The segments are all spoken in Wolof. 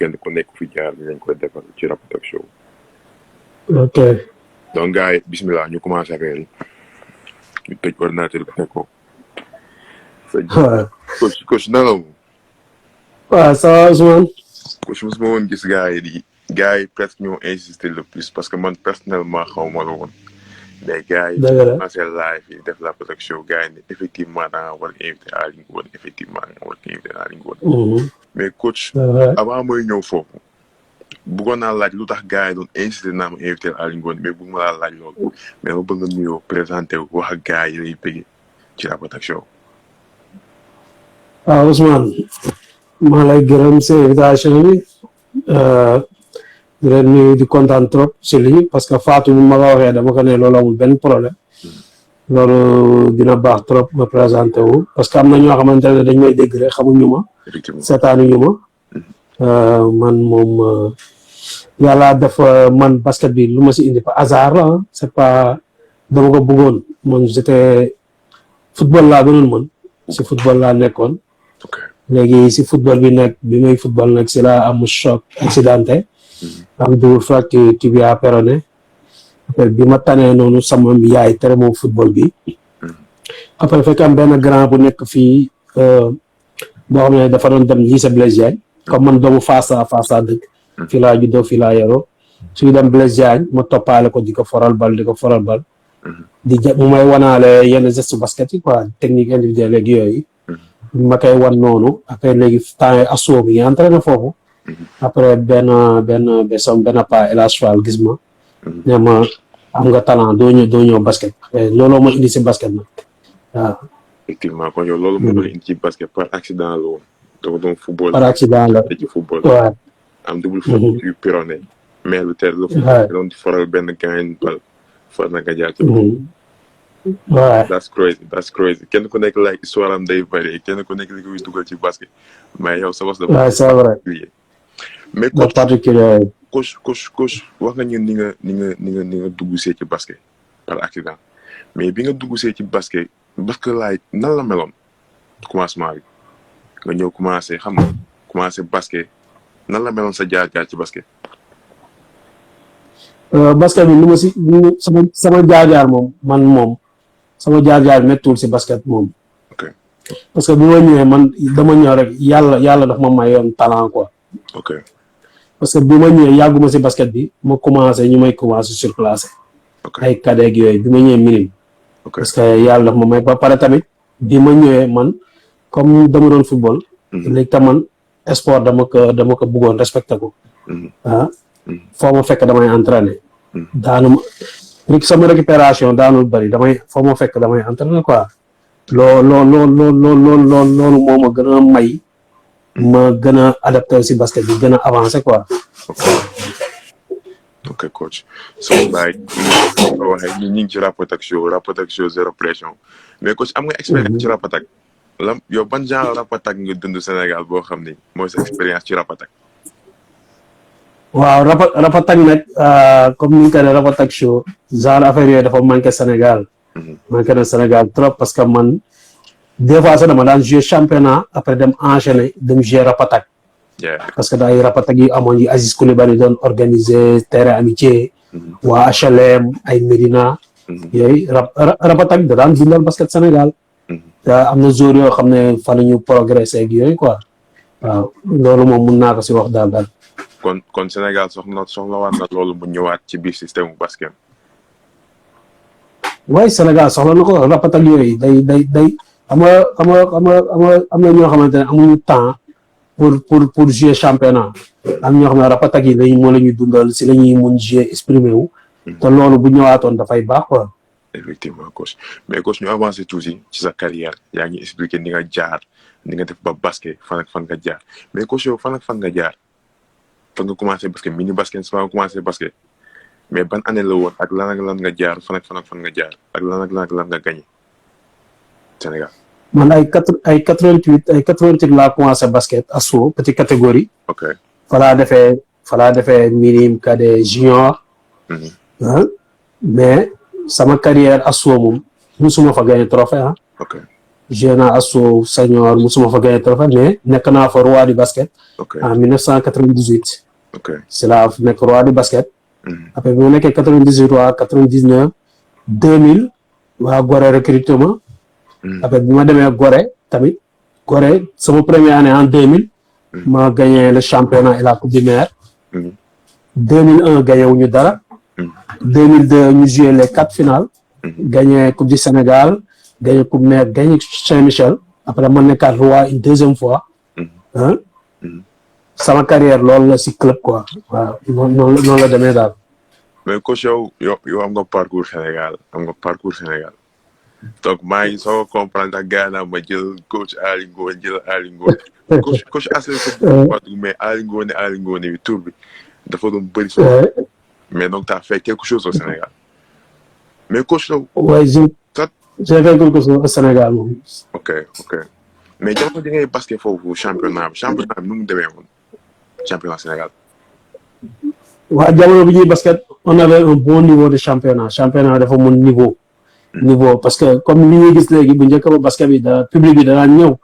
kenn ku nekk fi jaar dinañ koy defal ci Rapatak Show. ok donc gars yi bismillah ñu commencé affaire yi ñu tëj ordinateur bi teg ko. waaw coach naka moom. waaw ça va Ousmane. coach mosuma woon gis gars yi presque ñoo insister le plus parce que man personnellement xaw ma la woon. mais gars yi commencé live yi def Rapatak Show gars yi ne effectivement da nga war a invité Aly Ngouille effectivement da nga war a invité Aly Ngouille. mais coach avant mooy ñëw foofu bëggoon naa laaj lu tax gars yi doon insister naa ma invité Aly Ngouille mais bëgg ma laa laaj loolu mais ma bëgg nga nuyoo présenté wu wax ak gars yi lay bëgg ci Rapatak Show. waaw Ousmane maa lay gërëm si invitation bi di leen nuyu di kontaan trop si lii parce que Fatou bu ma ko waxee dama ko ne loolu amul benn problème loolu dina baax trop ma présenté wu parce que am na ñoo xamante ne dañ may dégg rek xamuñu ma seetaanuñu ma man moom yàlla def man basket bi lu ma si indi pas hasard la c'est pas dama ko bëggoon man j'étais football laa gënoon mën si football laa nekkoon léegi si football bi nekk bi may football nag si laa am choc accidenté am double fracture tibia péroné après bi ma tanee noonu sama yaay tere moom football bi après fekk am benn grand bu nekk fii boo xam ne dafa doon dem lycée Blaise Diagne comme man doomu Fass a dëkk fii laa juddoo fii laa yaroo suy dem Blaise Diagne ma toppaale ko di ko foral bal di mu may wanaale yenn geste basket yi quoi technique individuelle léegi yooyu ma koy wan noonu après léegi temps asso bi entraîné foofu après benn pas El Hadj Fall gis ma ne ma am nga talent doo ñëw basket looloo ma indi si basket nag waaw. effectivement kon yow loolu moo doon indi ci basket par accident la woon. dafa doon football par accident la ci football. waaw am double faute yu péroné mais lu teel la doon di faral benn gaañ bal far na nga jaar ci waaw that's crazy kenn ku nekk like histoire am day varié kenn ku nekk li koy dugal ci basket mais yow sa bos la. waaw c'est vrai. mais coach wax nga ñun ni nga dugg see ci basket par accident mais bi nga dugg see ci basket laay nan la meloon commencement bi nga ñëw commencé basket nan la meloon sa jaar-jaar ci basket. basket bi lu ma si sama jaar-jaar moom sama jaar-jaar méttuwul si basket moom. ok parce que bi ma ñëwee man dama ñëw rek yàlla daf ma mayoon talent quoi. ok parce que bi ma ñëwee yàgguma si basket bi ma commencé ñu may commencé surclassé. ay cadet yooyu bi ma ñëwee minime. parce que yàlla daf ma may ba pare tamit bi ma ñëwee man comme dama doon football. léegi tam man sport dama ko bëggoon respecté ko. foo ma fekk damay entraîné. sama récupération daanul bëri foo ma fekk damay entraîné quoi. loolu moo ma gën a may. ma gën a adapté si basket bi gën a avancé quoi. ok coach so baay waxee ñu ngi ci Rapatak Show zéro pression mais coach am nga expérience ci Rapatak yow ban genre Rapatak nga dund Sénégal boo xam ni mooy sa expérience ci Rapatak. waaw Rapatak nag comme ni ñu ko ne Rapatak Show genre affaire yooyu dafa manqué Sénégal. manqué na Sénégal trop parce que man des fois sax dama daan jouer championnat après dem enchaîner dem jouer Rapatak. parce que ay Rapatak yu amoon yi Aziz Coulibaly doon organiser terrain amitié. waa HLM ay Médina. yooyu Rapatak da daan dundal basket Sénégal. te am na joueurs yoo xam ne fan la ñu progressé ak yooyu quoi. waaw loolu moom mun naa ko si wax daal. kon Sénégal soxlawaat na loolu mu ñëwaat ci biir système basket. waaye Sénégal soxla na ko Rapatak yooyu day am na ñoo xamante ne amuñu temps pour jouer championnat am ñoo xam ne Rapatak yi moo la ñuy dundal si la ñuy mun jouer exprimer wu. te loolu bu ñëwaatoon dafay baax quoi. effectivement coach mais coach ñu avancé tuuti ci sa carrière yaa ngi expliqué ni nga jaar ni nga def ba basket fan ak fan nga jaar mais coach yow fan ak fan nga jaar fan nga commencé basket mini basket fan nga commencé basket mais ban année la woon ak lan ak lan nga jaar fan ak fan nga jaar ak lan nga gagné Sénégal. man ay 88 laa commencé basket asso petite catégorie. ok fa laa defee minime cadet junior. mais sama carrière asso moom musuma fa gagné trophée ok joué naa Asso senior musuma fa gagné trophée mais nekk naa fa roi du basket. En 1998. c'est là nekk roi du basket. après bi ma nekkee 98 waa 99 2000 waa Gorée recruté ma. après bi ma demee Gorée tamit Gorée sama première année en 2000. ma gagné le championnat et la coupe du maire. 2001 gagné wuñu dara. 2002 ñu joué les 4 finales. gagné coupe du Sénégal gagné coupe maire gagné Saint-Michel après ma nekkaat roi une deuxième fois. sama carrière loolu la si club quoi waaw noonu la demee daal. mais coach yow am nga parcours Sénégal donc maa ngi soo comprendre ak gars naa ma jël coach Ali Ngone coach Asel mais Ali Ngone bi tur bi dafa doon bëri soo mais donc t'as fait quelque chose au Sénégal mais coach yow. ouais j'ai fait quelque chose au Sénégal moom. ok mais jamono di ngay basket foofu championnat bi nu mu demee woon championnat Sénégal. waaw jamono bi ñuy basket on avait un bon niveau de championnat dafa mën niveau parce que comme li ñuy gis léegi bu njëkk ba basket bi public bi danaa ñëw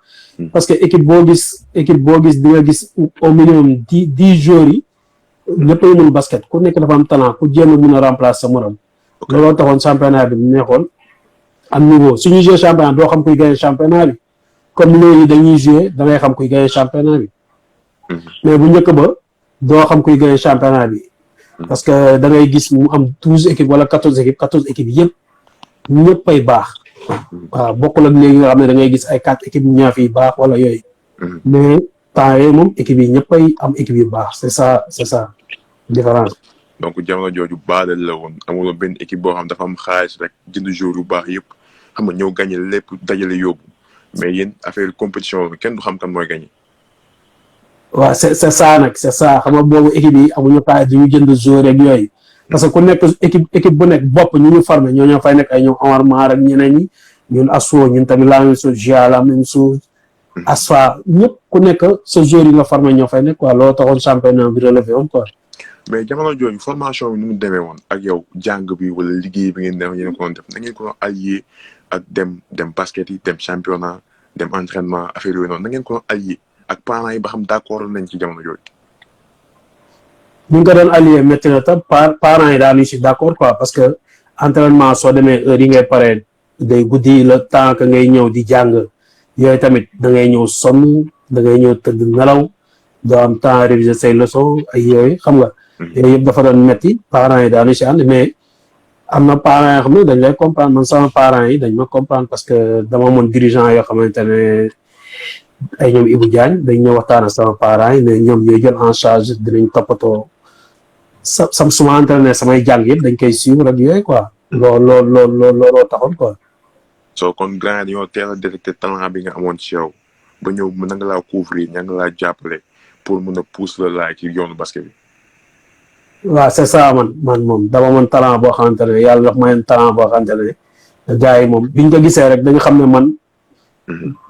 parce que équipe boo gis di nga gis au minimum 10 joueurs yi ñëpp a mën basket ku nekk dafa am talent ku jéem a mën a remplacer sa morom looloo taxoon championnat bi neexoon am niveau suñuy jouer championnat doo xam kuy gagner championnat bi comme léegi dañuy jouer da ngay xam kuy gagner championnat bi mais bu njëkk ba doo xam kuy gagner championnat bi parce que da ngay gis mu am 12 équipes wala 14 équipes yëpp ñëppay baax waaw bokkul ak léegi nga xam ne da ngay gis ay 4 équipes ñaa fi baax wala yooyu mais temps yooyu moom équipes yi ñëppay am équipes yu baax c'est ça différence. donc jamono jooju baadal la woon amuloo benn équipe boo xam dafa am xaalis rek jënd joueur yu baax yëpp xam nga ñëw gagné lépp dajale yóbbu mais yéen affaire compétition bi kenn du xam kan mooy gagné. waaw c'est ça nag c'est ça xam nga boobu équipe yi amuñu xaalis du ñu jënd joueur rek yooyu parce que ku nekk équipe bu nekk bopp ñu formé ñoo fay nekk ay ñoom Omar Mar ak ñeneen ñi ñun Asso ñun tamit la même chose Gia la même chose Asfa ñëpp ku nekk sa joueur yi nga formé ñoo fay nekk quoi loolu taxoon championnat bi relevé woon quoi. mais jamono jooju formation bi nu mu demee woon ak yow jàng bi wala liggéey bi ngeen def yéen ko doon def na ngeen ko doon allié ak dem basket yi dem championnat dem entraînement affaire yooyu noonu na ngeen ko doon allié ak parents yi ba xam d'accord nañ ci jamono jooju. ñu ngi ko doon allié métti na tam parents yi daal ñu si d'accord quoi parce que entraînement soo demee heure yi ngay pare day guddi le temps que ngay ñëw di jàng yooyu tamit da ngay ñëw sonn da ngay ñëw tëdd nelaw doo am temps réviser say leçons ay yooyu xam nga. yooyu yëpp dafa doon métti parents yi daal ñu si ànd mais am na parents yoo xam ne dañ lay comprendre man sama parents yi dañ ma comprendre parce que dama mën dirigeant yoo xamante ne. ay ñoom Ibou Diagne dañ ñëw waxtaan ak sama parents yi mais ñoom ñooy jël en charge dinañ toppatoo suma entraîné samay jàng yëpp dañ koy suivre ak yooyu quoi looloo taxoon quoi. soo kon grand ñoo teel a détecté talent bi nga amoon ci yow ba ñëw mën nga laa couvrir ña nga laa jàppale pour mën a pousse la laay ci yoonu basket bi. waaw c'est ça man moom dama mën talent boo xamante ne yàlla daf may talent boo xamante ne gars yi moom biñ ko gisee rek dañu xam ne man.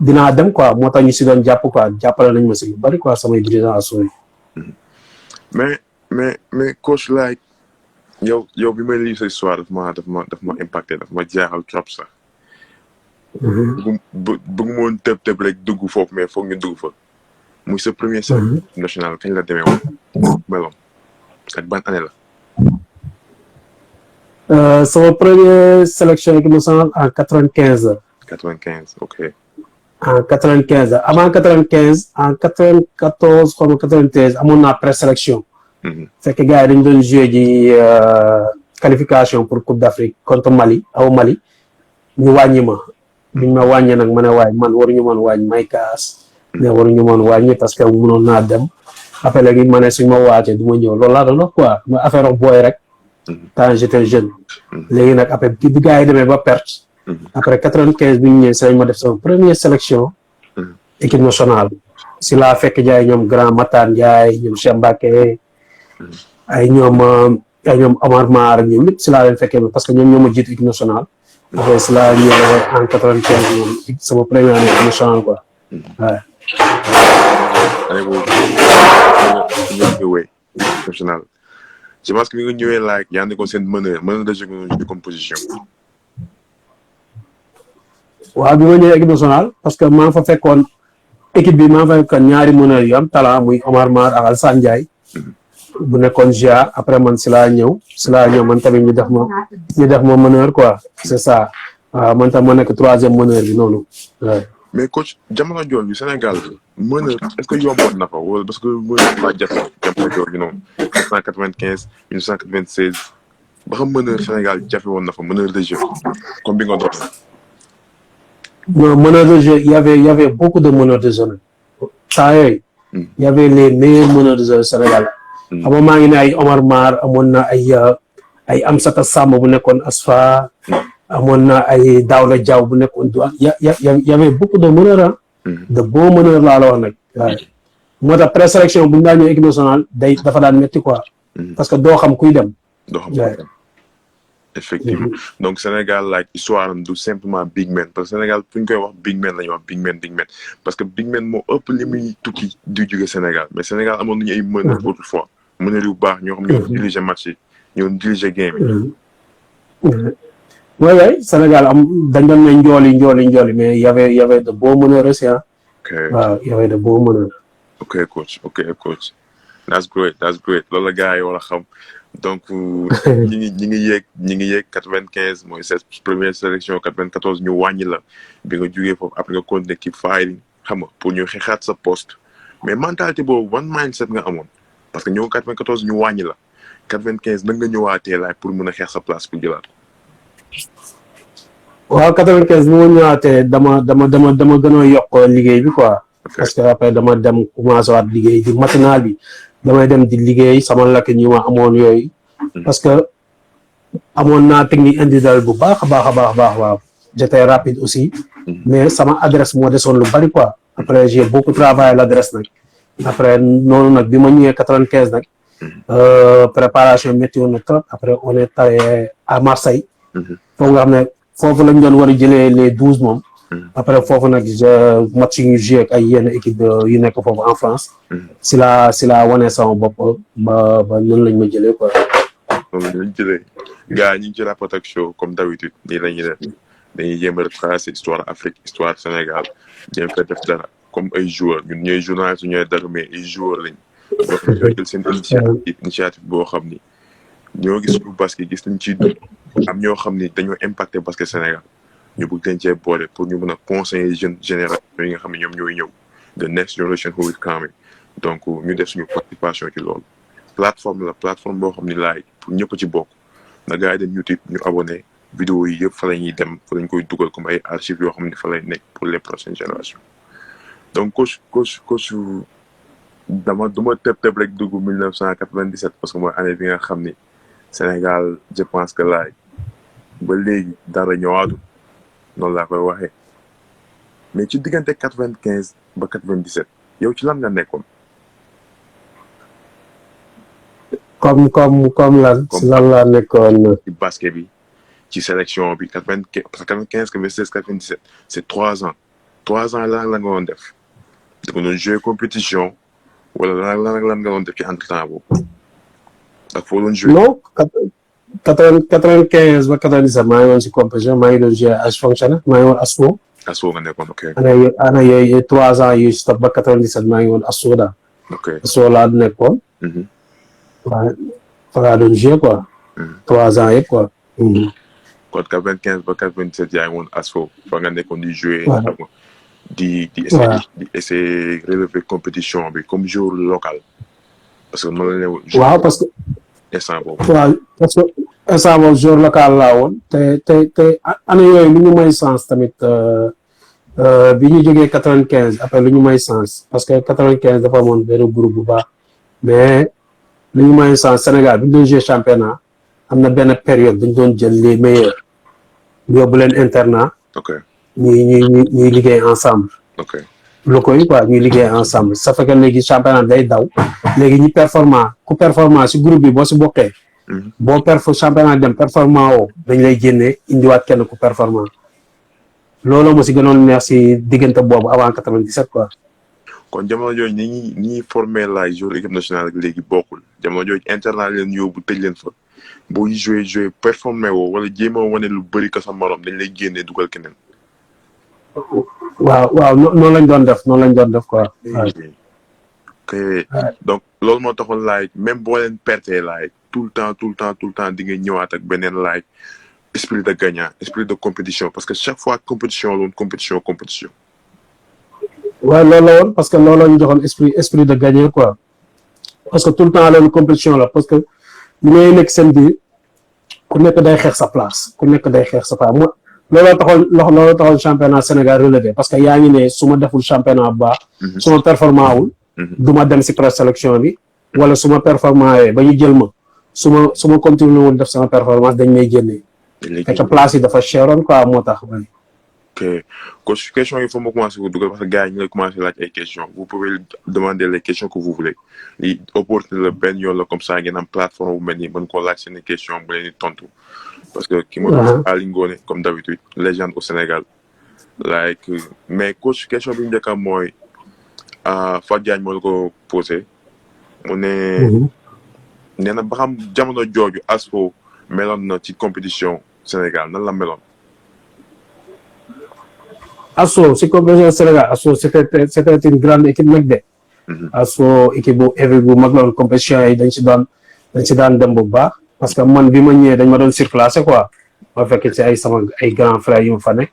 dinaa dem quoi moo tax ñu si doon jàpp quoi jàppale nañ ma si lu bari quoi samay dirigeants Asso yi. mais coach like yow bi may lire sa histoire daf ma impacté daf ma jaaxal trop sax. bëgg moon tëb rek dugg foofu mais foog ñu dugg fa. muy sa premier sélection national kañ la demee woon meloon ak ban année la. sama première sélection équipe nationale en 95. 95 ok. en 95 avant 95 en 94 xaw ma 93 amoon naa présélection. fekk gars yi dañu doon joué ji qualification pour Coupe d'Afrique contre Mali ñu wàññi ma. biñ ma wàññee nag ma ne waay man waruñu mën wàññi may kaas. mais waruñu mën wàññi parce que mënoon naa dem. après léegi ma ne suñ ma waatee du ma ñëw loolu laa doon wax quoi ma affaire booy rek. quand j'étais jeune. léegi nag après bi gars yi demee ba perte. après 95 bi ñu ñëwee si lañ ma def sama première sélection. équipe nationale. si laa fekk jaay ñoom Grand Matar Ndiaye ñoom Cheikh Mbacké ay ñoom Omar Mar ñoom ñëpp si laa leen fekkee parce que ñoom ñoo ma jiitu équipe nationale. après si laa ñëwee en 95 moom sama première année équipe nationale quoi waaw. année boobu ñëwee national je pense que bi nga ñëwee like yaa nekkoon seen meneur de jeu de composition. waaw bi ma ñëwee équipe nationale parce que maa fa fekkoon équipe bi maa fa fekkoon ñaari meneur yu am talent muy Omar Mar ak Alassane Ndiaye bu nekkoon GA après man si laa ñëw man tamit ñu def ma meneur quoi c'est ça waaw man tam ma nekk 3e meneur bi noonu waaw. mais coach jamono jooju Sénégal meneur est-ce que yomboon na fa wala parce que meneur ba jafe jamono jooju noonu 1995 1996 ba xam meneur Sénégal jafe woon na fa meneur de jeu comme bi nga doon. Non, meneur de jeu, il y avait beaucoup de meneurs de jeu. Ça y il y avait les meilleurs meneurs de jeu au Sénégal. À un moment, il y a eu Omar Mar, il y a eu Amsata Sam, bu nekkoon Asfa, amoon na ay Daouda Diaw bu nekkoon Douane. Il y avait beaucoup de meneurs, de bons meneurs laa la wax nag. waaw moo tax présélection bu ñu daan ñëw équipe nationale dafa daan métti quoi. parce que doo xam kuy dem. doo xam kuy dem. Effectivement. Donc, Sénégal, like, histoire du simplement big man. Parce que Sénégal, pour ñu wax big man, la big man. Parce que big man, moo ëpp li muy tukki du jóge Sénégal. Mais Sénégal, amoon nañu ay meneurs autrefois. Meneurs yu baax, ñoo xam ñoo diriger match yi, ñoo diriger game yi. Oui, Sénégal, dañ doon ne njooli, mais il y avait de beaux meneurs aussi, hein. Waaw, il y avait de beaux meneurs. Ok, coach. That's great. Loolu la gars yi war a xam. Donc, ñi ngi yéeg 95 mooy sa première sélection 94 ñu wàññi la bi nga jugee foofu après nga continuer keep fighting xam nga pour ñu xeexaat sa poste mais mentalité boobu ban mindset nga amoon parce que ñëw 94 ñu wàññi la 95 nag nga ñëwaatee laay pour mën a xeex sa place pour jëlaat. waaw 95 bi ma ñëwaatee dama gën a yokk liggéey bi quoi. parce que après dama dem commencé waat liggéey di matinal bi. damay dem di liggéey sama lakk ñi ma amoon yooyu parce que amoon naa technique individuelle bu baax a baax j'étais rapide aussi mais sama adresse moo desoon lu bari quoi après j'ai beaucoup travaillé l'adresse nag après noonu nag bi ma ñëwee 95 nag préparation métti woon na trop après on est allé à Marseille foofu nga xam ne foofu lañ doon war a jëlee les 12 moom après foofu nag match yu ñu joué ak ay yenn équipe yu nekk foofu en France si la wane sama bopp ba noonu lañ ma jëlee quoi. noonu lañ jëlee gars ñu ngi ci Rap Attack Show comme d'habitude nii la ñuy def dañuy jéem a retracer histoire Afrique histoire Sénégal jéem fa def dara comme ay joueurs ñun ñooy journaliste ñooy dara mais ay joueurs lañ boo xam ne jël seen initiative boo xam ni ñoo gis suñu basket gis nañ ciy dund am ñoo xam ni dañoo impacté basket Sénégal. ñu bëgg leen cee boole pour ñu mën a conseiller jeunes génération yi nga xam ne ñoom ñooy ñëw the next generation who is coming donc ñu def suñu participation ci loolu plateforme boo xam ni laay pour ñëpp ci bokk na gars yi dem YouTube ñu abonné vidéo yi yëpp fa la ñuy dem fa lañ koy dugal comme ay archives yoo xam ne fa lay nekk pour les prochaines générations donc coach duma tëb rek dugg 1997 parce que mooy année bi nga xam ni Sénégal je pense que laay ba léegi dara ñëwaatu noonu laa koy waxee mais ci diggante 95 ba 97 yow ci lan nga nekkoon. comme lan. ci lan laa nekkoon. ci basket bi ci sélection bi 95 parce que 95 96 97 c'est 3 ans lan nga doon def da nga doon jouer compétition wala lan nga doon def ci entre-temps boobu ndax foo doon jouer. non 95 ba 97 maa ngi woon si compétition maa ngi doon jouer as fonctionnaire maa ngi woon ASFO. ASFO nga nekkoon ok. ana yooyu 3 ans yu stop ba 97 maa ngi woon ASFO daal. ok ASFO laa nekkoon. waaw fa laa doon jouer quoi. 3 ans yëpp quoi. kon 95 ba 97 yaa ngi woon ASFO fa nga nekkoon di jouer. di essayer relever compétition bi comme joueur local parce que mën na ne. waaw parce que. instant boobu. waaw parce que instant boobu joueur local laa woon te année yooyu lu ñu may sens tamit bi ñu jógee 95 après lu ñu may sens parce que 95 dafa amoon benn groupe bu baax mais lu ñu may sens Sénégal bi ñu doon jouer championnat am na benn période bu ñu doon jël les meilleurs yóbbu leen internat. ok ñuy liggéey ensemble. ok locaux yi quoi ñuy liggéey ensemble ça fait que léegi championnat day daw léegi ñi performant si groupe bi boo si bokkee. boo championnat dem performant woo dañ lay génnee indiwaat kenn ku performant loolu moo si gënoon neex si diggante boobu avant 97 quoi. kon jamono jooju ñi formé laay jour équipe nationale ak léegi bokkul jamono jooju internat leen yóbbu tëj leen fa boo joué performé woo wala jéem a wane lu bëri ka sa morom dañ lay génnee dugal keneen. waaw noonu lañ doon def quoi. ok donc loolu moo taxoon like même boo leen pertee like tout le temps di nga ñëwaat ak beneen like esprit de gagnant esprit de compétition parce que chaque fois compétition la woon compétition. waaw loolu la woon parce que loolu la ñu joxoon esprit de gagner quoi parce que tout le temps loolu compétition la parce que li ngay nekk seen biir ku nekk day xeex sa place mo looloo taxoon championnat Sénégal relevé parce que yaa ngi ne su ma deful championnat bu baax su ma performant wul du ma dem si présélection bi wala su ma performant yooyu ba ñu jël ma su ma continué wul def sama performance dañ may génnee fekk place yi dafa cheroon quoi moo tax ok coach question il faut ma commencer ko dugal parce que gars yi ñu ngi commencer laaj ay questions vous pouvez demander les questions que vous voulez li opportunité la benn yoon la comme ça ngeen am plateforme bu mel nii mën koo laaj seen question bu leen di tontu parce que ki ma doon Aly Ngoné comme d'habitude légende au Sénégal like mais coach question bi mu njëkk a mooy Fatou Diagne moo la ko posé mu ne nee na ba xam jamono jooju ASFO meloon na ci compétition Sénégal nan la meloon. ASFO si compétition Sénégal ASFO c'était une grande équipe nag de. ASFO équipe bu mag la woon compétition yi dañ si daan dem bu baax parce que man bi ma ñëwee dañ ma doon surclassé quoi ma fekk ci ay grands frères yu ma fa nekk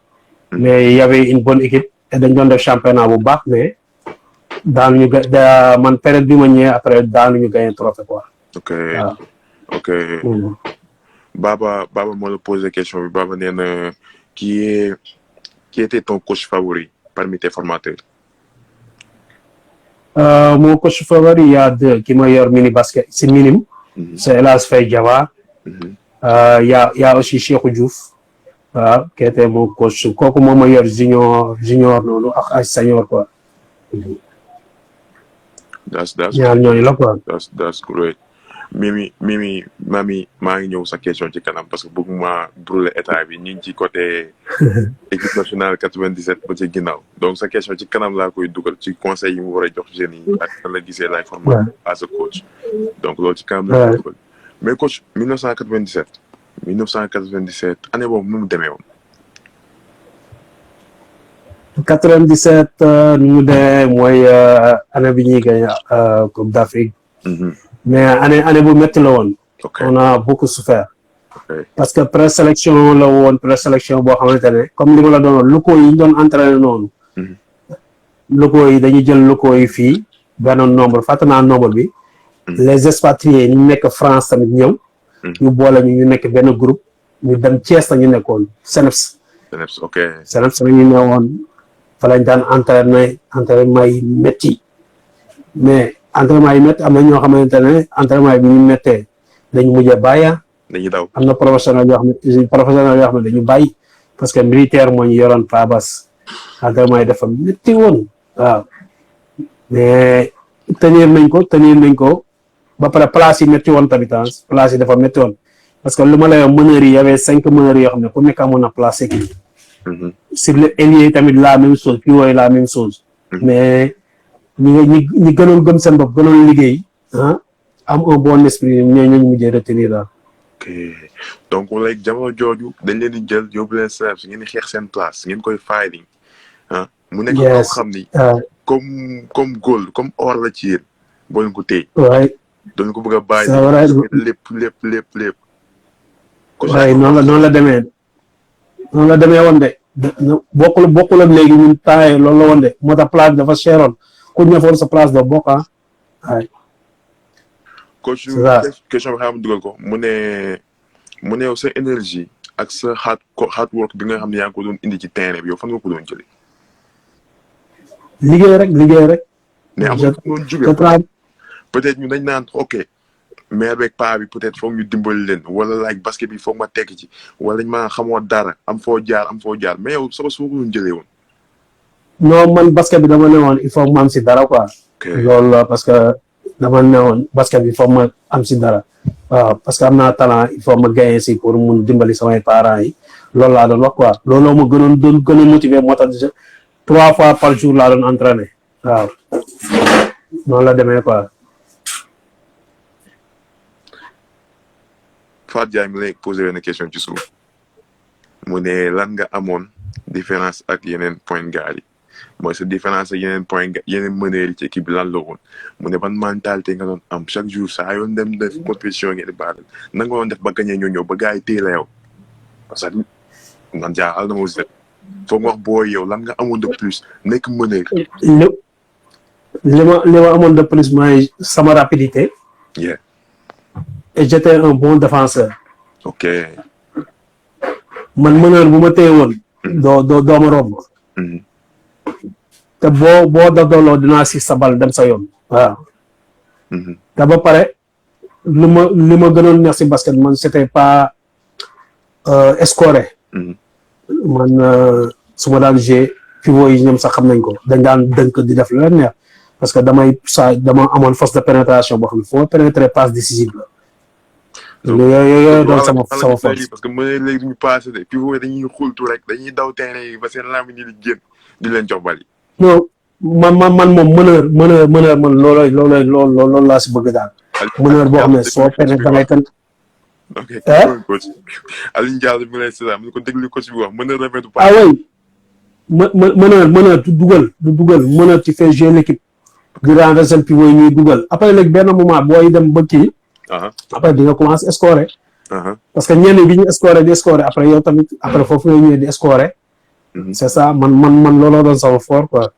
mais y avait une bonne équipe et dañ doon def championnat bu baax mais daanuñu man période bi ma ñëwee après daanuñu gagné trophée quoi. ok Baba moo la posé question bi Baba nee na qui était ton coach favori parmi tes formateurs. Mon coach favori, il y a deux qui me yor mini basket, c'est minime. C'est Elas Faye Diawa. Il y a aussi Cheikh Diouf, qui était mon coach. Kooku moom ma yor junior noonu ak senior quoi. ñaar ñooñu la quoi. That's great. Mimi mami maa ngi ñëw sa question ci kanam parce que bëgguma brûler état bi ñu ngi ci côté équipe nationale 97 ba ci ginnaaw donc sa question ci kanam laa koy dugal ci conseil yi mu war a jox jeunes yi ak nan la gisee lay formation as a coach donc loolu ci kanam laa koy dugal mais coach 1997 année boobu nu mu demee woon. 97 nu mu demee mooy année bi ñuy gagné Coupe d'Afrique. mais année bu métti la woon. On a beaucoup souffert. parce que présélection la woon présélection boo xamante ne comme li ma la doon locaux yi ñu doon entraîné noonu. locaux yi dañuy jël locaux yi fii benn nombre fàtte naa nombre bi. les expatriés ñu nekk France tamit ñëw. ñu boole ñu nekk benn groupe ñu dem Thiès la ñu nekkoon CNEPS. CNEPS la ñu ne woon fa lañ daan entraînement yi métti mais. entraînement yi métti am na ñoo xamante ne entraînement bi ñu méttee dañu mujjee bàyyi dañuy daw am na professionnel yoo xam ne dañu bàyyi parce que militaire moo ñu yoroon Pabas entraînement yi dafa métti woon waaw mais tenir nañ ko ba pare place yi métti woon tamit place yi dafa métti woon parce que lu ma lay wax meneurs yi y avait 5 meneurs yoo xam ne ku nekk amoon na place équipe sur le ailier tamit la même chose puis wooyu la même chose mais ñi gënoon gëm seen bopp gënoon liggéey am un bon esprit ñooñu mujjee retenir daal. ok donc léegi jamono jooju dañ leen di jël yóbbu leen service ngeen di xeex seen place ngeen koy fighting mu nekk loo xam ni. comme gold comme or la ci yéen boo leen ko téye. waay doon ko bëgg a bàyyi. lépp. waay noonu la demee woon de bokkul ak léegi ñun temps loolu la woon de moo tax place dafa cheroon. ku ñëwoon sa place de bokk ay. coach question bi xam dugal ko mu ne yow sa énergie ak sa hard work bi nga xam ne yaa ngi ko doon indi ci terrain bi yow fan nga ko doon jëlee. liggéey rek. mais am na doon jóge peut-être ñu dañ naan ok mais avec pa bi peut-être foog ñu dimbali leen wala like basket bi foog ma tekk ci wala dañ maa xamoo dara am foo jaar mais yow soo ko doon jëlee woon. non man basket bi dama ne woon il faut ma am si dara quoi. loolu la parce que dama ne woon basket bi il faut ma am si dara. waaw parce que am naa talent il faut ma gagner si pour mun dimbali samay parents yi loolu laa doon wax quoi looloo ma gën a motiver moo tax 3 fois par jour laa doon entraîner waaw noonu la demee quoi. Fatou Diagne mi lay posé une question ci suuf mu ne lan nga amoon différence ak yeneen point guard yi mooy sa différence ak yeneen point yeneen meneur yi ci équipe bi lan la woon mu ne ban mentalité nga doon am chaque jour saa yoon dem def compétition ngeen di baaxal na nga doon def ba gagné ñoo ñëw ba gars yi téye la yow parce que man jaaxal na ma aussi foog nga wax boo yow lan nga amoon de plus nekk meneur. li ma amoon de plus mooy sama rapidité. yeah. et j'étais un bon défenseur. ok. man meneur bu ma téye woon. doo ma romb. te boo dogdoloo dinaa si sa bal dem sa yoon. waaw. te ba pare li ma gënoon neex si basket man c'était pas scorer. man su ma daan jouer pivot yi ñoom sax xam nañ ko dañ daan dënk di def la neex parce que dama amoon force de pénétration boo xam ne foo pénétrer passe décisive la. yooyu doon sama force. parce que mën léegi duñu passé de pivot dañuy xultu rek dañuy daw terrain yi ba seen làmb ñi di génn di leen jox bali. non man moom meneur man loolu laa si bëgg daal. meneur boo xam ne soo pénétré da ngay kan. ok coach Alioune Diallo bi lay salaam ni ko déglu coach bi wax meneur rafetu ah oui meneur du dugal meneur ci fait jouer l'équipe di renverser seen pivot yi ñuy dugal après léegi benn moment booy dem ba kii. après di nga commencer scorer. parce que ñenn bi ñu scorer di scorer après yow tamit après foofu nga ñëwee di scorer. c'est ça man looloo doon sama fort quoi.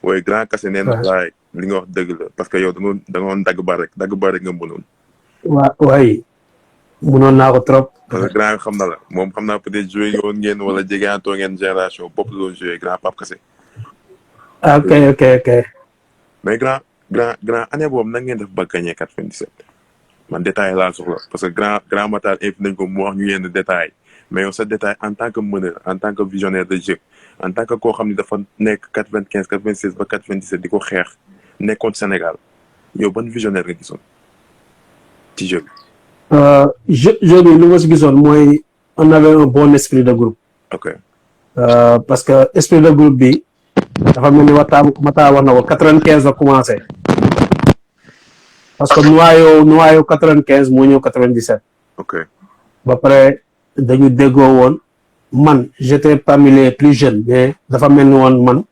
oui grand Kassé nee na waaye li nga wax dëgg la parce que yow da nga doon dagg ba rek nga mënoon. waay mënoon naa ko trop. parce que grand xam na la moom xam naa peut-être joué woon ngeen wala jegeantoo ngeen génération bopp la doon joué grand Pape Kassé. ok. mais grand année boobu nan ngeen def ba gagné 97 man détail laa soxla parce que grand Matar invité nañ ko mu wax ñu yenn détail mais yow sa détail en tant que meneur en tant que visionnaire de jeu en tant que koo xam ne dafa nekk 95 96 ba 97 di ko xeex nekkoon Sénégal yow ban visionnaire nga gisoon ci jeu bi. jeu bi lu ma si gisoon mooy on avait un bon esprit de groupe. ok. parce que esprit de groupe bi dafa mel ni Matar wax na ko 95 la commencé. parce que noyau 95 moo ñëw 97. ok. ba pare dañu déggoo woon man j'étais parmi les plus jeunes mais dafa mel ni woon man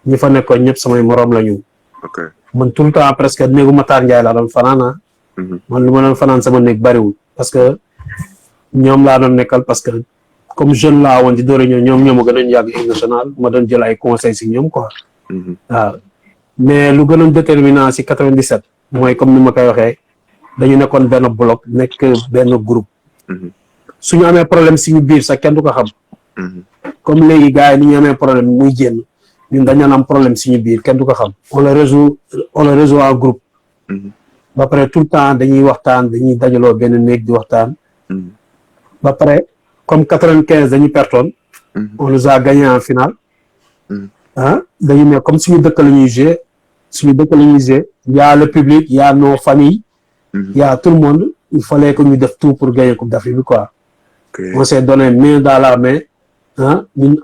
ñi fa nekkoon ñëpp samay moroom la ñu. ok man tout le temps presque néegu Matar Ndiaye laa doon fanaan man lu ma doon fanaan sama néeg bariwul parce que ñoom laa doon nekkal parce que comme jeune laa woon di door a ñëw ñoom ñoo ma gënoon yàgg équipe nationale ma doon jël ay conseils si ñoom quoi. waaw mais lu gënoon déterminant si 97. mooy comme ni ma koy waxee dañu nekkoon benn bloc nekk benn groupe. suñu amee problème suñu biir sax kenn du ko xam. comme léegi gars yi ni ñu amee problème muy génn ñun dañu am problème suñu biir kenn du ko xam. on le résout en groupe. ba pare tout le temps dañuy waxtaan dañuy dajaloo benn néeg di waxtaan. ba pare comme 95 dañu pertoon. on nous a gagné en finale. dañu ne comme suñu dëkk la ñuy jouer. Il y a le public, il y a nos familles, il y a tout le monde. Il fallait que nous fassions tout pour gagner la Coupe d'Afrique. Quoi. Okay. On s'est donné main dans la main,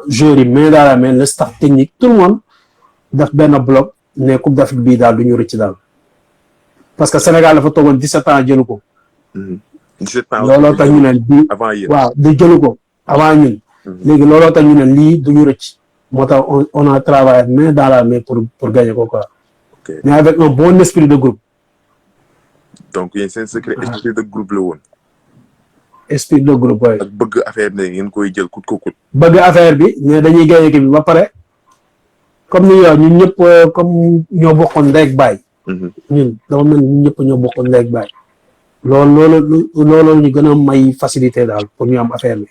joueurs main dans la main, le staff technique, tout le monde a fait un bloc, la Coupe d'Afrique dans l'Union. Parce que le Sénégal a fait 17 ans à Djelouko. 17 ans avant hier. Avant nous. On a travaillé main dans la main pour gagner quoi. Okay. Mais avec un bon esprit de groupe. Donc il y a un secret esprit de groupe là. Esprit de groupe oui. ak bëgg affaire bi ngeen koy jël kut ko kut. bëgg affaire bi mais dañuy gagné kii bi ba pare comme ni yow ñun ñëpp comme ñoo bokkoon ndey ak baay. ñun dama mel ñun ñëpp ñoo bokkoon ndey ak baay. loolu ñu gën a may facilité daal pour ñu am affaire bi.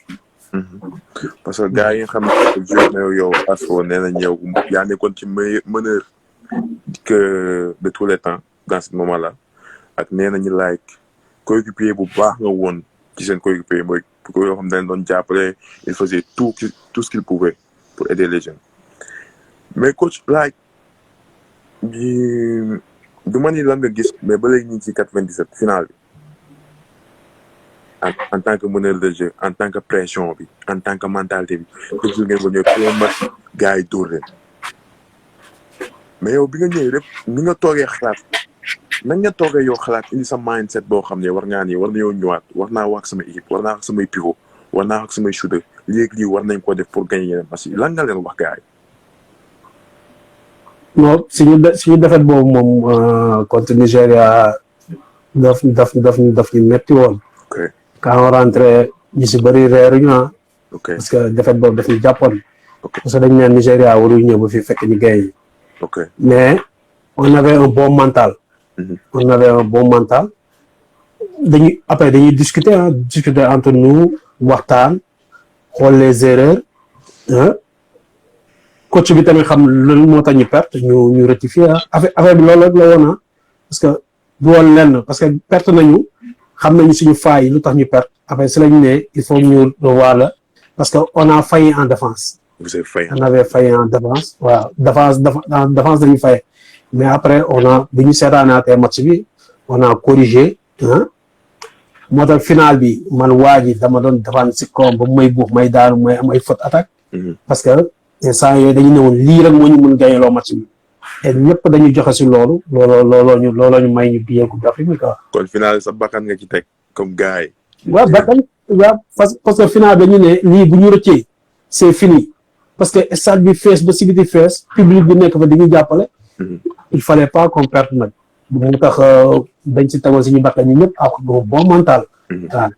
parce que gars yi nga xam ne joué yow Asfo nee na ñëw yaa nekkoon ci meneur que de tous les temps dans ce moment-là ak nee nañu like coéquipier bu baax nga woon ci seen coéquipier mooy ko yoo xam ne dañ doon jàppale il faisait tout ce qu'il pouvait pour aider les jeunes mais coach like du ma ni lan nga gis mais ba léegi ñu ngi ci 97 final bi en tant que meneur de jeu en tant que pression bi en tant que mentalité bi toujours ngeen ko ñëw pour match gars yi dóor leen mais yow bi nga ñëwee rek ni nga toogee xalaat nan nga toogee yow xalaat indi sa mindset boo xam ne war ngaa nii war na yow ñëwaat war naa wax sama équipe war naa wax samay pivot war naa wax samay shooter léegi war nañ ko def pour gagner yeneen match yi lan nga leen wax gars yi. non suñu defet boobu moom contre Nigéria daf ñu metti woon. ok quand on rentré ñu si bëri reeruñu ok parce que defet boobu daf ñu jàppoon. ok parce que dañ neen Nigéria waruñu ñëw ba fii fekk ñu gagné. ok mais on avait un bon mental. on avait un bon mental. Après dañuy discuter entre nous waxtaan xool les erreurs coach bi tamit xam lan moo tax ñu perte ñu rectifier affaire bi loolu la woon parce que du woon lenn parce que perte nañu xam nañu suñu failles yi lu tax ñu perte après si lañu ne il faut ñu revoir la parce que on a failli en défense. vous avez failli. on avait failli en défense waaw défense dañu failli mais après bi ñu seetaanaatee match bi on a corrigé moo tax final bi man waa ji dama doon défendre si koom ba may buux may daanu may am ay faute attaque. parce que instant yooyu dañu ne woon lii rek moo ñu mun gagné loo match bi et ñëpp dañuy joxe si looloo ñu may ñu billet Coupe d'Afrique bi quoi. kon final sa bakkan nga ci teg comme gars yi. waaw bakkan waaw parce que final dañu ne lii bu ñu rëccee c'est fini parce que stade bi fees ba si biti fees public bi nekk fa dañuy jàppale. il fallait pas qu'on perde nag. mu tax dañ si tegoon suñu bakkan ñi ñëpp ak bon mental. waaw.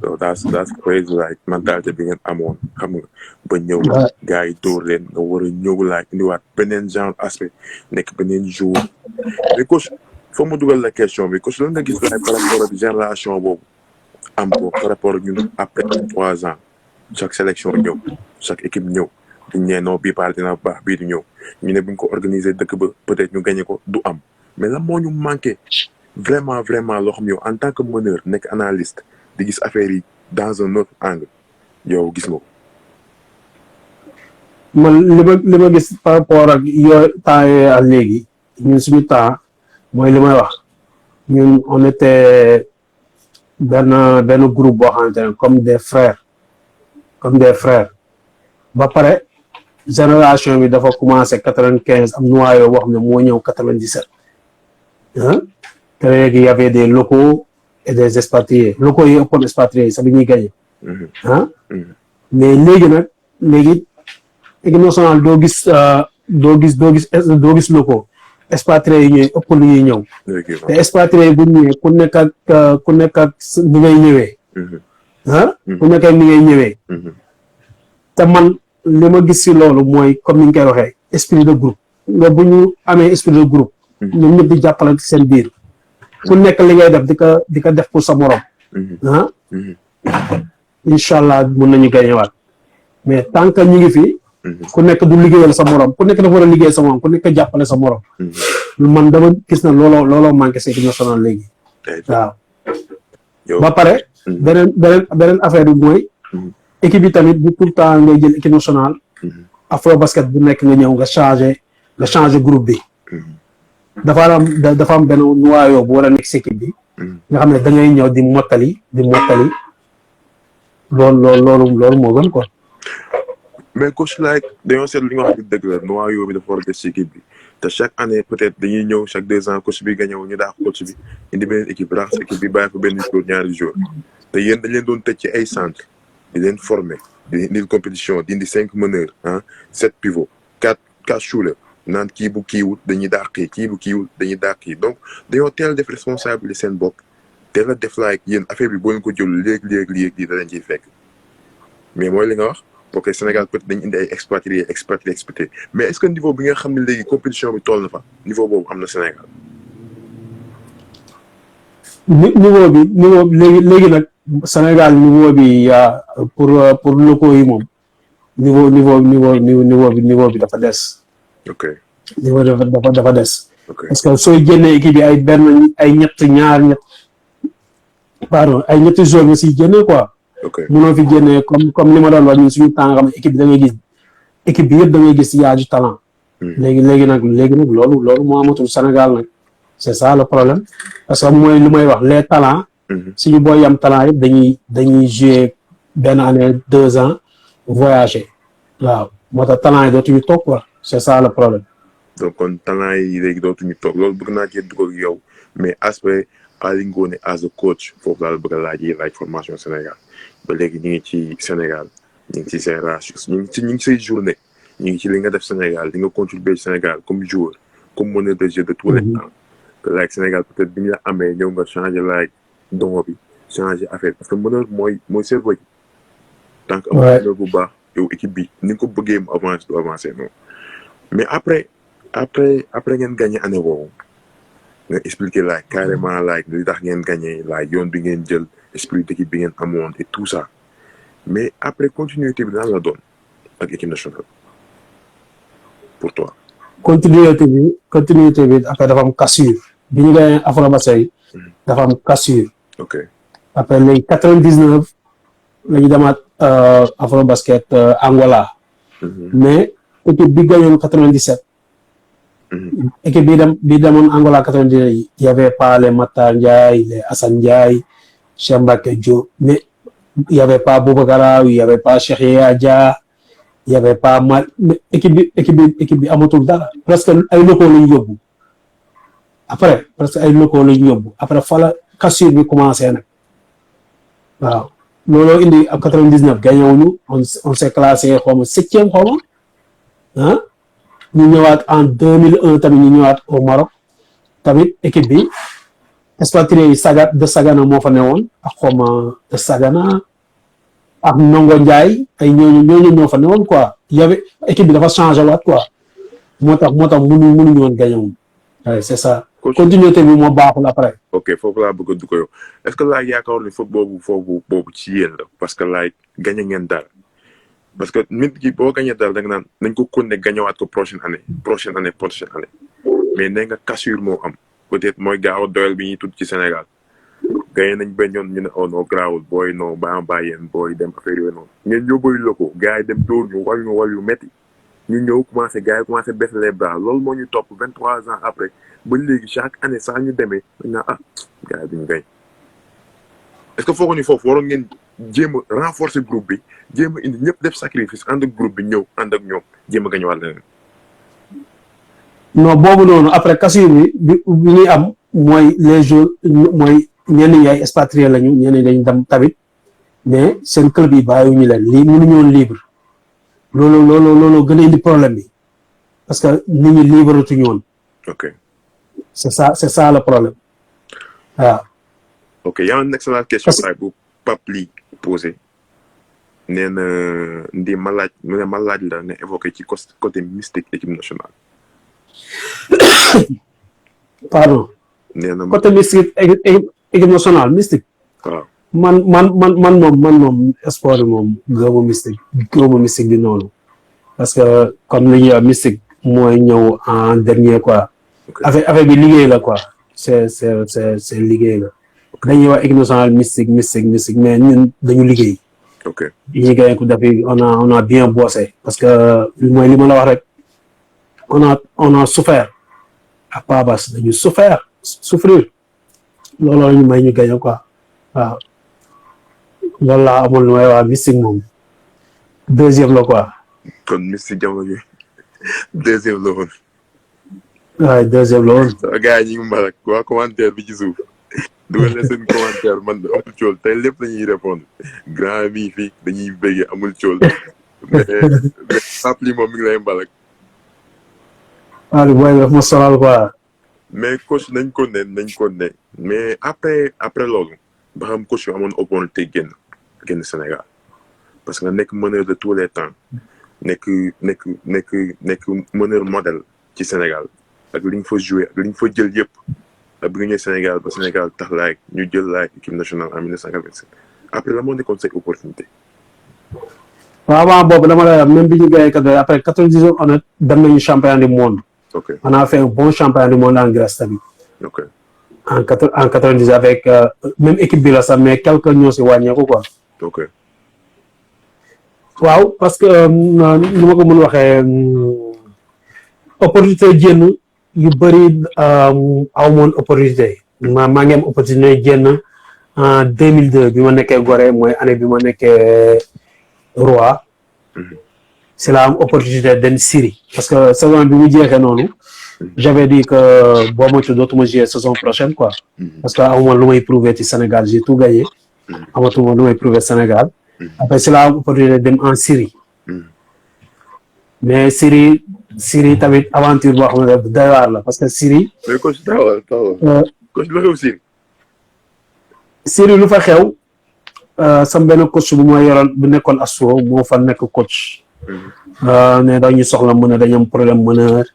so that's crazy like mentalité bi ngeen amoon xam nga ba ñëw. gars yi dóor leen nga war a ñëw like indiwaat beneen genre aspect nekk beneen jour. mais coach foo ma dugal la question bi coach lan nga gis like par rapport ak génération boobu am ko par rapport ak ñun après 3 ans chaque sélection ñëw chaque équipe ñëw. duñ ne non bii par dina baax bii di ñëw ñu ne buñ ko organiser dëkk ba peut-être ñu gagné ko du am mais lan moo ñu manqué vraiment loo xam yow en tant que meneur nekk analyste di gis affaire yi dans un autre angle yow gis nga ko. man li ma gis par rapport ak yooyu temps yooyu ak léegi ñun suñu temps mooy li may wax ñun on était benn groupe boo xamante ne comme des frères ba pare. génération bi dafa commencé 95 am noyau boo xam ne moo ñëw 97 te léegi y avait des locaux et des expatriés locaux yi ëppoon expatriés yi sax bi ñuy gagné mais léegi équipe nationale doo gis locaux expatriés yi ñooy ëpp lu ñuy ñëw te expatriés yi bu ñëwee ku nekk ak ni ngay ñëwee ku nekk ak ni ngay ñëwee te man li ma gis si loolu mooy comme ni ñu koy waxee esprit de groupe nga bu ñu amee esprit de groupe ñoom ñëpp di jàppale seen biir ku nekk li ngay def di ko def pour sa morom incha allah mun nañu gañewaat mais tant que ñu ngi fi ku nekk du liggéeyal sa morom ku nekk dafa war a liggéey sa morom ku nekk jàppale sa morom man dama gis na looloo manqué si équipe nationale léegi waaw ba pare beneen affaire bi mooy équipe yi tamit bu tout le temps ngay jël équipe nationale afro basket bu nekk nga ñëw nga changer groupe bi dafa am benn noyau bu war a nekk si équipe bi nga xam ne da ngay ñëw di mottali loolu moo gën quoi. mais coach like dañoo seetlu li nga wax di dëgg la noyau bi dafa war a des si équipe bi te chaque année peut-être dañuy ñëw chaque 2 ans coach bi nga ñëw ñu daax coach bi indi beneen équipe rax équipe bi bàyyi fa benn jour ñaari jour te yéen dañ leen doon tëj ci ay centre di leen former di indil compétition di indi 5 meneurs 7 pivots 4 shooters naan kii bu kiiwut dañuy dàq kii bu kiiwut dañuy dàq kii donc dañoo teel def responsabilité seen bopp teel a def like yéen affaire bi boo leen ko jël léegi da leen ciy fekk mais mooy li nga wax ok Sénégal peut-être dañu indi ay expatriés mais est-ce que niveau bi nga xam ne léegi compétition bi toll na fa niveau boobu am na Sénégal. niveau bi léegi nag Sénégal niveau bi pour locaux yi moom niveau bi dafa des. ok niveau dafa des. ok parce que sooy génnee équipe bi ay ñetti joueurs nga siy génnee quoi. ok mënoo fi génnee comme li ma doon wax ñun suñu temps nga xam ne équipe bi da ngay gis équipe bi yëpp da ngay gis yaa du talent. léegi nag loolu moo amatul Sénégal nag c'est ça le problème parce que mooy li may wax les talents. suñu booy yam talent yëpp dañuy jouer benn année 2 ans voyager waaw moo tax talent yi dootuñu toog quoi c'est ça le problème. donc kon talent yi léegi dootuñu toog loolu bëgg naa cee dugal yow mais aspect Aly Ngoné as a coach foofu daal bëgg a laaj formation Sénégal ba léegi ñu ngi ci Sénégal ñu ngi ci say rachis ñu ngi say journée ñu ngi ci li nga def Sénégal li nga contribuer Sénégal comme joueur comme meneur de jeu de tous les temps que Sénégal peut-être bi ñu la amee ñëw nga changer dongo bi changer affaire parce que meneur mooy cerveau ji tant que meneur bu baax yow équipe bi ni nga ko bëggee mu avance du avancer noonu mais après ngeen gagné année boobu nga expliquer carrément li tax ngeen gagné yoon bi ngeen jël esprit d'équipe bi ngeen amoon et tout ça mais après continuité bi lan la doon ak équipe nationale pour toi. continuité bi après dafa am cassure bi ñu gagné Afro-Basket dafa am cassure. ok après les 99 la ñu demaat Afro-Basket Angola. mais équipe bi gagné 97. équipe bi demoon Angola 97 y avait pas les Matar Ndiaye les Assane Ndiaye Cheikh Mbacké Diop mais y avait pas Boubacara y avait pas Cheikh Yaya Dia y avait pas mal équipe bi amatul dara presque ay locaux lañu yóbbu après fa la cassure bi commencé nag waaw looloo indi ab 99 gagné wuñu on s'est classé xaw ma 7e xaw ma ñu ñëwaat en 2001 tamit ñu ñëwaat au Maroc tamit équipe bi expatrié yi de Sagana moo fa newoon ak xaw ma de Sagana ak Ndongo Ndiaye ay ñooñu ñoo fa newoon quoi y avait équipe bi dafa changé waat quoi moo tax mënuñu woon gagné wuñ c'est ça. continuité bi moo baaxul après. ok foofu laa bëgg a dugg yow est-ce que yaakaar ni foofu boobu ci yéen la parce que gagné ngeen dara parce que nit ki boo gagné dara da nga naan nañ ko continuer gagnéwaat ko prochaine année mais nee nga cassure moo am peut-être mooy gaaw a doyal bi ñuy tudd ci Sénégal gagné nañ benn yoon ñu ne oh non grawul booy non bàyyi yéen booy dem affaire yooyu noonu ngeen yóbbu la ko gars yi dem dóor ñu wal yu métti ñu ñëw gars yi commencé baisser les bras loolu moo ñu topp 23 ans après. ba léegi chaque année saa ñu demee dañ naa gars yi duñ gañ est-ce que foog ni foofu waroon ngeen jéem a renforcer groupe bi jéem a indi ñëpp def sacrifice ànd ak groupe bi ñëw ànd ak ñoom jéem a gañ wàll leneen. non boobu noonu après cassure bi ñuy am mooy les jours mooy ñenn ñi ay expatriés lañu ñenn ñi dañ dem tamit mais seen club yi bàyyiwuñu leen lii mënuñu woon libre loolu gën a indi problème bi parce que nit ñi libre tuñu woon. ok. c'est ça le problème waaw. ok y a une excellente question bu Pape Ly posé nee na ndi ma laaj la ne évoqué ci côté mystique équipe nationale. pardon. nee na côté mystique équipe nationale mystique. waaw man moom sport bi moom gëmu mystique bi noonu parce que comme li ñuy wax mystique mooy ñëw en dernier quoi. affaire bi liggéey la quoi c'est liggéey la dañuy wax équipe nationale mystique mais ñun dañu liggéey. ok ñi gagné ko depuis on a bien bossé parce que mooy li ma la wax rek on a souffert à pas basse dañu souffrir looloo ñu may ñu gagné quoi waaw loolu laa amoon lu may wax mystique moom deuxième la quoi. kon mystique jamono ji deuxième la woon. waaw deuxième la woon. gars yi ñu ngi mbalak waa commentaire bi ci suuf dugal na seen commentaire man amul cool tey lépp lañuy répondre grand bi fii dañuy béggee amul cool mais Pape Ly moom mi ngi lay mbalak. waaw booy daf ma sonal quoi. mais coach nañ ko ne mais après loolu ba xam coach yu amoon opportunité génn Sénégal parce que nga nekk meneur de tous les temps nekk meneur modèle ci Sénégal ak li nga fa joué ak li nga fa jël yëpp ak bi nga ñëw Sénégal ba Sénégal tax ñu jël équipe nationale en 1987 après la moo nekkoon say opportunité. waaw avant boobu dama lay wax même bi ñu gagné après 98 on a dem nañu championnat du monde. ok on a fait un bon championnat du monde en Grèce tamit. ok en 90 avec même équipe bi la sax mais quelques ñoo si wàññeeku quoi. ok. waaw parce que nu ma ko mën waxee opportunité génn yu bëri aw moon opportunité maa ngi am opportunité génn en 2002 bi ma nekkee Gorée mooy année bi ma nekkee Roi c'est la opportunité dem Syrie parce que saison bi mu jeexee noonu j'avais dit que boo moytu dootuma jouer saison prochaine quoi parce que amuma lu may prouver ci Sénégal j'ai tout gagné amatuma lu may prouver Sénégal après c'est la opportunité dem en Syrie mais Syrie tamit aventure boo xam ne doy waar la parce que Syrie mais coach coach lu xew Syrie Syrie lu fa xew sam benn coach bu ma yoroon bu nekkoon asso moo fa nekk coach ne dañu soxla mën a dañu am problème meneur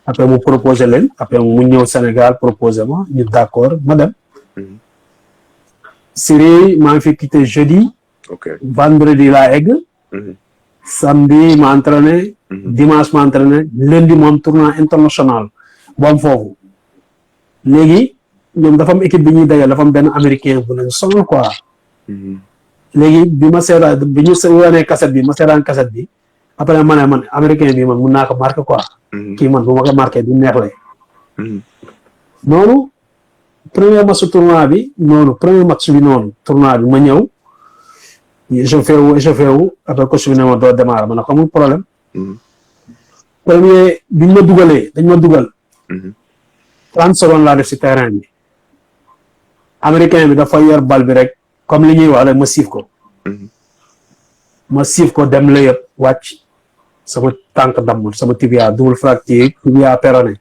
après mu proposé leen après mu ñëw Sénégal proposé ma ñu d'accord ma dem Syrie maa ngi fi quitté jeudi vendredi laa egg samedi ma entraîné dimanche ma entraîné lundi moom tournoi international bu am foofu léegi ñoom dafa am équipe bi ñuy dajal dafa am benn américain bu leen sonal quoi léegi bi ma seetaan bi ñu wanee cassette bi ma seetaan cassette bi après ma ne man américain bi man mun naa ko marqué quoi kii man bu ma ko marqué du neex lay noonu premier match tournoi bi noonu premier match bi noonu tournoi bi ma ñëw échauffé wu après coach bi ne ma doo démarrer ma ne ko amul problème premier bi ñu ma dugalee dañ ma dugal 30 secondes laa def si terrain bi américain bi dafa yor bal bi rek comme li ñuy wax rek ma siif ko dem la yëpp wàcc sama tànk damm sama tibia double fracture tibia péroné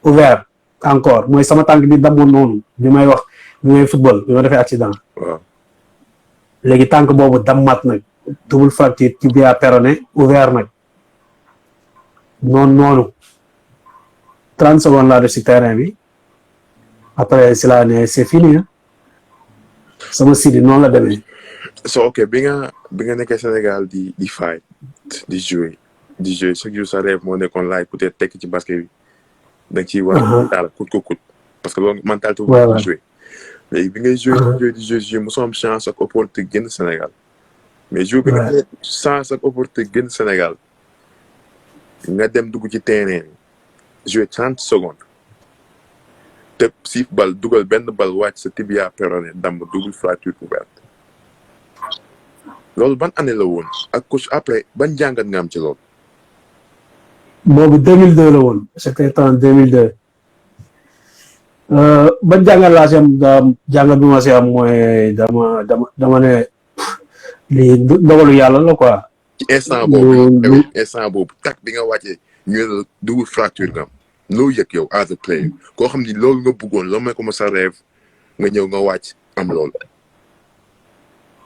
ouvert encore mooy sama tànk bi dammoon noonu bi may wax bi may football bi ma defee accident léegi tànk boobu dammat nag double fracture tibia péroné ouvert nag noonu 30 secondes laa def si terrain bi après si laa ne c'est fini sama sidi noonu la demee. so ok bi nga nekkee Sénégal di fight di jouer chaque jour sa rêve moo nekkoon laay peut-être tekk ci basket bi da nga ciy war a mental coûte parce que loolu mentalité bu jouer léegi bi ngay jouer mosoo am chance ak opportunité génn Sénégal mais jour bi nga am chance ak opportunité génn Sénégal nga dem dugg ci terrain jouer 30 secondes te siif bal dugal benn bal wàcc sa tibia péroné damm double fracture ouverte loolu ban année la woon ak coach après ban jàngat nga am ci loolu. boobu 2002 la woon c'était en 2002 ban jàngat laa si am jàngat bi ma si am mooy dama ne lii ndogalu yàlla la quoi. ci instant boobu tak bi nga wàccee ñu ne double fracture nga am loo yëg yow as a player koo xam ni loolu nga bëggoon loolu mooy comme sa rêve nga ñëw nga wàcc am loolu.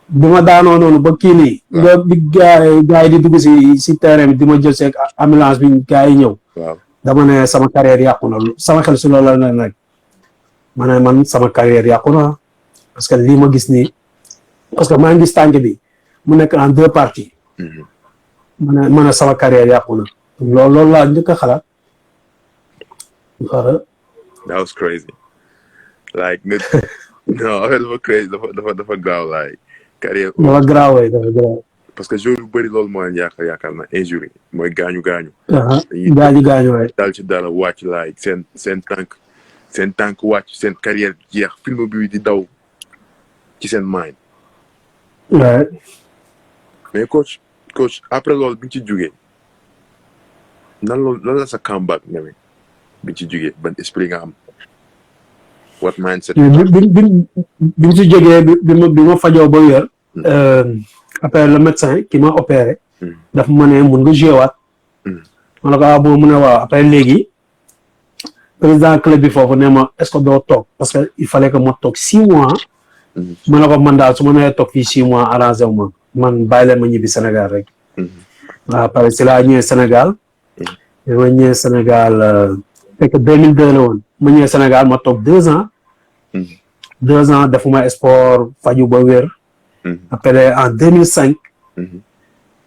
bi ma daanoo noonu ba kii nii. nga bi gars yi di dugg si terrain bi di ma jël seeg ambulance bi gars yi ñëw. waaw dama ne sama carrière yàqu na sama xel si loolu la nag ma ne man sama carrière yàqu na parce que lii ma gis nii parce que maa ngi gis tànk bi mu nekk en 2 parties. ma ne sama carrière yàqu na loolu laa njëkk a xalaat. that was crazy like no dafa crazy dafa gaaw like carrière dafa graaw parce que jour yu bëri loolu moo leen yaakaar na injury mooy gaañu waay daal ci dara wàcc like seen tànk wàcc seen carrière jeex film bi di daw ci seen mind mais coach après loolu bi nga ci jógee lan la sa comeback ñëwee bi ci jógee ban esprit nga am what mindset bi ci jógee bi ma fajoo ba wér après le médecin qui m'a opéré daf ma ne mun nga jouer waat ma ne ko waaw boo mu ne waaw après léegi président club bi foofu ne ma est-ce que doo toog parce que il fallait que ma toog 6 mois ma ne ko man daal su ma nee toog fii 6 mois arrangé wu ma man bàyyi leen ma ñibbi Sénégal rek waaw après si laa ñëwee Sénégal bi ma ñëwee Sénégal fekk 2002 la woon ma ñëwee Sénégal ma toog 2 ans 2 ans defuma sport faju ba wér après en 2005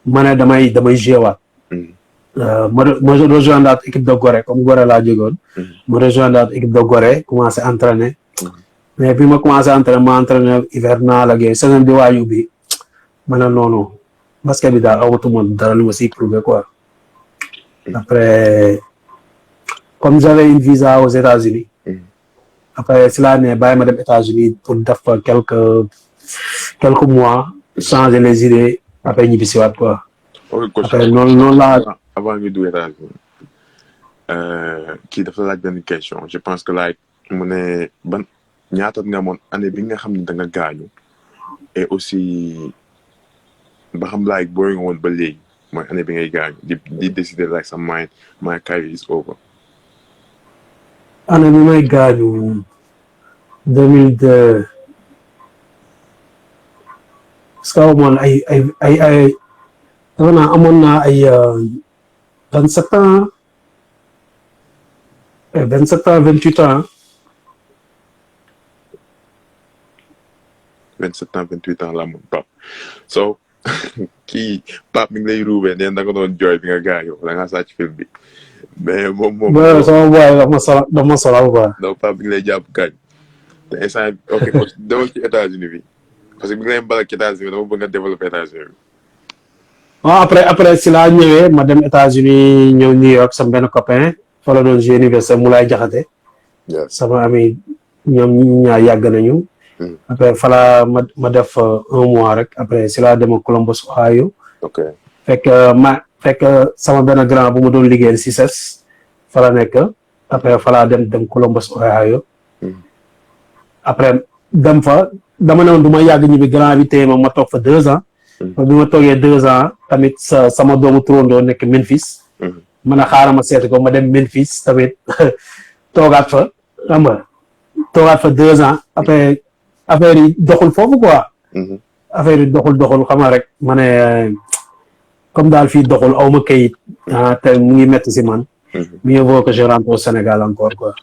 ma ne damay jouer waat ma rejoindre équipe de Gorée comme Gorée laa jógoon ma rejoindre équipe de Gorée commencé entraîner mais bi ma commencé entraîner ma entraîner hivernal ak yooyu saison bi waaju bi ma ne noonu basket bi daal awatuma dara lu ma siy prouver quoi après comme j'avais une visa aux États-Unis après si laa ne bàyyi ma dem États-Unis pour def quelques mois changer les idées après ñibbi si waat quoi. ok coach après noonu laa avant ñu dugg États-Unis kii dafa laaj benn question je pense que like mu ne ban ñaata nga amoon année bi nga xam ne da nga gaañu et aussi ba xam like booy nga woon ba léegi mooy année bi ngay gaañu di décider like sa mind my career is over. année bi may gaañu 2002 parce que amoon ay dafa naa amoon naa ay 27 ans 28 ans 27 ans 28 ans la amoon Pape so kii Pape mi ngi lay ruubee neen da nga doon jooy bi nga gaañoo da ngaa sàcc film bi mais moom sama boy daf ma solal quoi. donc Pape bi ngi lay jàpp gaañ te instant ok coach demal ci États-Unis bi parce que bi nga lay mbalak ci États-Unis dama bëgg nga développer États-Unis bi. waaw après si laa ñëwee ma dem États-Unis ñëw New York sama benn copain fa la doon jouer université Moulay Diakhaté sama ami ñoom ñaar yàgg nañu. après fala ma def 1 mois rek après si laa dem Columbus Ohio. ok fekk sama benn grand bu ma doon liggéeyal si ses fa la nekk après fala dem Columbus Ohio. après dem fa dama ne woon du ma yàgg ñibbi grand bi téye ma toog fa 2 ans. bi ma toogee 2 ans tamit sama doomu turandoo nekk Memphis. man a xaaral ma seeti ko ma dem Memphis tamit toogaat fa xam nga toogaat fa 2 ans après affaire yi doxul foofu quoi. affaire yi doxul xam nga rek ma ne comme daal fii doxul aw ma kayit te mu ngi métti si man. mieux vaut que je rentre au Sénégal encore quoi.